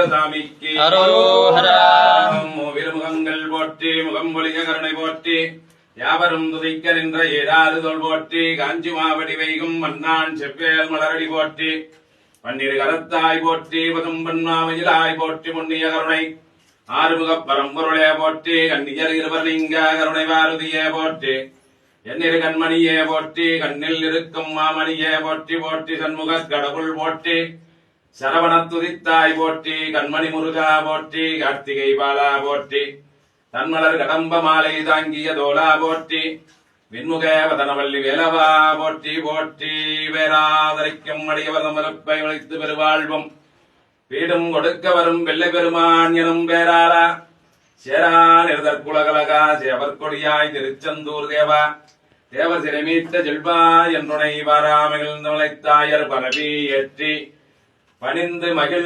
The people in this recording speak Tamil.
சாமிக்கு விருமுகங்கள் போற்றி முகம் ஒளிய கருணை போற்றி யாவரும் துதிக்க நின்ற ஏறாறு தோல் போற்றி காஞ்சி மாவடி வைகும் மன்னான் செவ்வேல் மலரடி போற்றி பன்னிரு கரத்தாய் போற்றி பதும் பன்மாமயிலாய் போற்றி முன்னிய கருணை ஆறுமுகப் பரம்பொருளே போற்றி கண்ணியர் இருவர் நீங்க கருணை வாருதியே போற்றி என்னிரு கண்மணியே போற்றி கண்ணில் இருக்கும் மாமணியே போற்றி போற்றி சண்முக கடவுள் போற்றி சரவண துதித்தாய் போற்றி கண்மணி முருகா போற்றி கார்த்திகை பாலா போற்றி தன்மலர் கடம்ப மாலை தாங்கிய தோலா போற்றி விண்முக வதனவல்லி வேலவா போற்றி போற்றி வேறாதரைக்கும் அடியவர் மறுப்பை உழைத்து பெருவாழ்வும் வீடும் கொடுக்க வரும் வெள்ளை பெருமான் எனும் பேராளா சேரான் இருதற்குலகலகா சேவர் கொடியாய் திருச்செந்தூர் தேவா தேவர் சிறைமீட்ட செல்வா என்றுணை வாராமையில் நுழைத்தாயர் பரவி ஏற்றி பணிந்து மகிழ்